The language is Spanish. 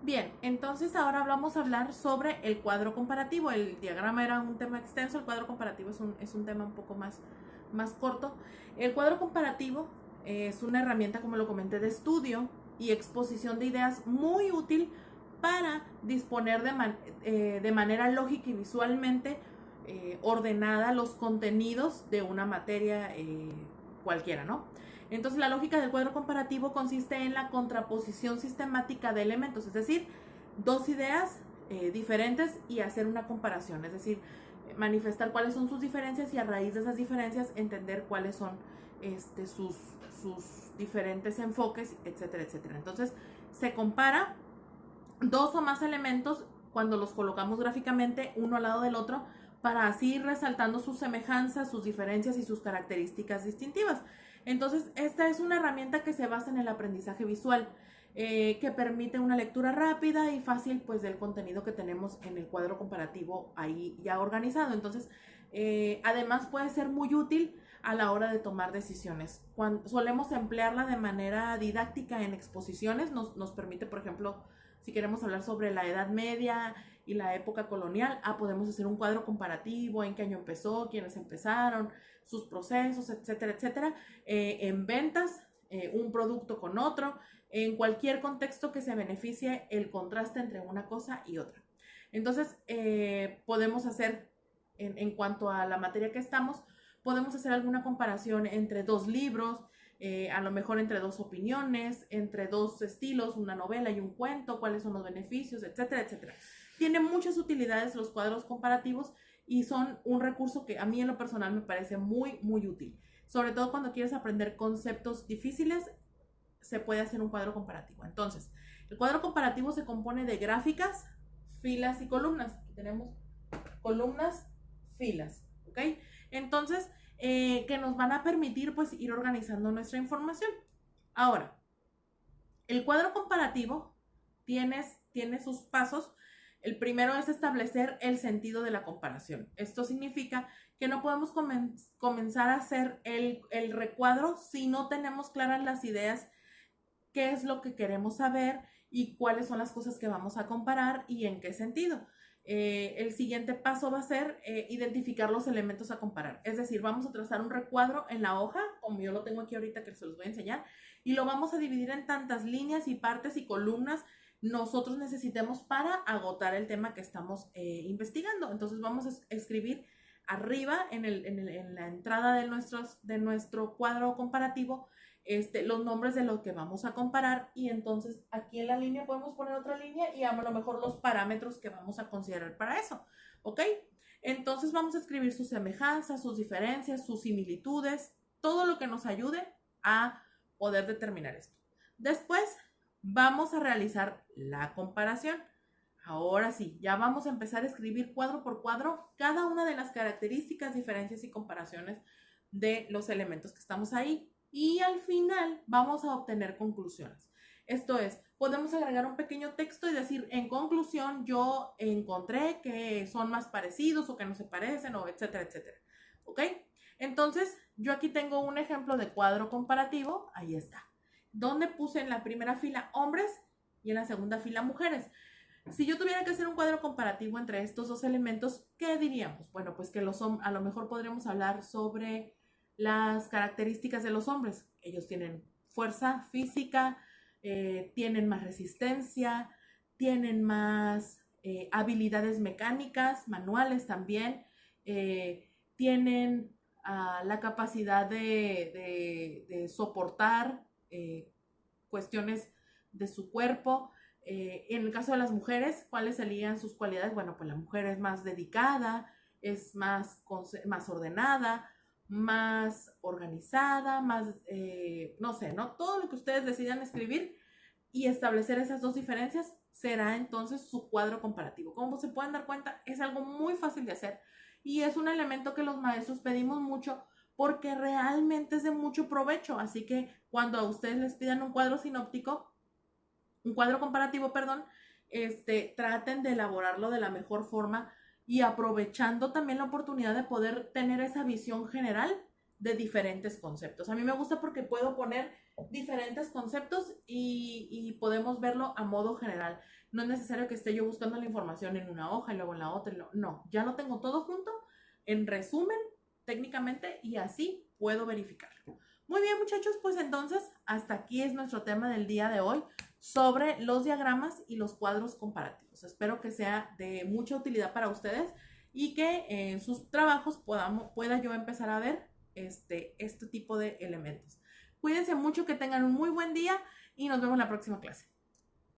Bien, entonces ahora vamos a hablar sobre el cuadro comparativo. El diagrama era un tema extenso, el cuadro comparativo es un tema un poco más corto. El cuadro comparativo es una herramienta, como lo comenté, de estudio y exposición de ideas muy útil para disponer de manera lógica y visualmente ordenada los contenidos de una materia cualquiera, ¿no? Entonces la lógica del cuadro comparativo consiste en la contraposición sistemática de elementos, es decir, dos ideas diferentes y hacer una comparación, es decir, manifestar cuáles son sus diferencias y a raíz de esas diferencias entender cuáles son sus diferentes enfoques, etcétera, etcétera. Entonces se compara dos o más elementos cuando los colocamos gráficamente uno al lado del otro para así ir resaltando sus semejanzas, sus diferencias y sus características distintivas. Entonces, esta es una herramienta que se basa en el aprendizaje visual, que permite una lectura rápida y fácil pues del contenido que tenemos en el cuadro comparativo ahí ya organizado. Entonces, además puede ser muy útil a la hora de tomar decisiones. Cuando solemos emplearla de manera didáctica en exposiciones, nos permite, por ejemplo, si queremos hablar sobre la Edad Media y la época colonial, podemos hacer un cuadro comparativo, en qué año empezó, quiénes empezaron, sus procesos, etcétera, etcétera. En ventas, un producto con otro, en cualquier contexto que se beneficie el contraste entre una cosa y otra. Entonces, podemos hacer, en cuanto a la materia que estamos, podemos hacer alguna comparación entre dos libros, a lo mejor entre dos opiniones, entre dos estilos, una novela y un cuento, cuáles son los beneficios, etcétera, etcétera. Tiene muchas utilidades los cuadros comparativos y son un recurso que a mí en lo personal me parece muy útil. Sobre todo cuando quieres aprender conceptos difíciles, se puede hacer un cuadro comparativo. Entonces, el cuadro comparativo se compone de gráficas, filas y columnas. Aquí tenemos columnas, filas, ¿ok? Entonces, que nos van a permitir pues ir organizando nuestra información. Ahora, el cuadro comparativo tiene sus pasos. El primero es establecer el sentido de la comparación. Esto significa que no podemos comenzar a hacer el recuadro si no tenemos claras las ideas, qué es lo que queremos saber y cuáles son las cosas que vamos a comparar y en qué sentido. El siguiente paso va a ser identificar los elementos a comparar. Es decir, vamos a trazar un recuadro en la hoja, como yo lo tengo aquí ahorita que se los voy a enseñar, y lo vamos a dividir en tantas líneas y partes y columnas nosotros necesitemos para agotar el tema que estamos investigando. Entonces vamos a escribir arriba en la entrada de nuestro cuadro comparativo los nombres de lo que vamos a comparar y entonces aquí en la línea podemos poner otra línea y a lo mejor los parámetros que vamos a considerar para eso, ¿ok? Entonces vamos a escribir sus semejanzas, sus diferencias, sus similitudes, todo lo que nos ayude a poder determinar esto. Después vamos a realizar la comparación. Ahora sí, ya vamos a empezar a escribir cuadro por cuadro cada una de las características, diferencias y comparaciones de los elementos que estamos ahí y al final vamos a obtener conclusiones. Esto es, podemos agregar un pequeño texto y decir, en conclusión, yo encontré que son más parecidos o que no se parecen o etcétera, etcétera. ¿Ok? Entonces, yo aquí tengo un ejemplo de cuadro comparativo, ahí está, donde puse en la primera fila hombres y en la segunda fila mujeres. Si yo tuviera que hacer un cuadro comparativo entre estos dos elementos, ¿qué diríamos? Bueno, pues que a lo mejor podríamos hablar sobre las características de los hombres. Ellos tienen fuerza física, tienen más resistencia, tienen más habilidades mecánicas, manuales también, tienen la capacidad de soportar cuestiones de su cuerpo. En el caso de las mujeres, ¿cuáles serían sus cualidades? Bueno, pues la mujer es más dedicada, es más ordenada, más organizada, más, no sé, ¿no? Todo lo que ustedes decidan escribir y establecer esas dos diferencias será entonces su cuadro comparativo. Como se pueden dar cuenta, es algo muy fácil de hacer y es un elemento que los maestros pedimos mucho porque realmente es de mucho provecho. Así que cuando a ustedes les pidan un cuadro comparativo, perdón, traten de elaborarlo de la mejor forma y aprovechando también la oportunidad de poder tener esa visión general de diferentes conceptos. A mí me gusta porque puedo poner diferentes conceptos y podemos verlo a modo general. No es necesario que esté yo buscando la información en una hoja y luego en la otra. No, ya lo tengo todo junto, en resumen, técnicamente, y así puedo verificarlo. Muy bien, muchachos, pues entonces hasta aquí es nuestro tema del día de hoy sobre los diagramas y los cuadros comparativos. Espero que sea de mucha utilidad para ustedes y que en sus trabajos pueda yo empezar a ver este tipo de elementos. Cuídense mucho, que tengan un muy buen día y nos vemos en la próxima clase.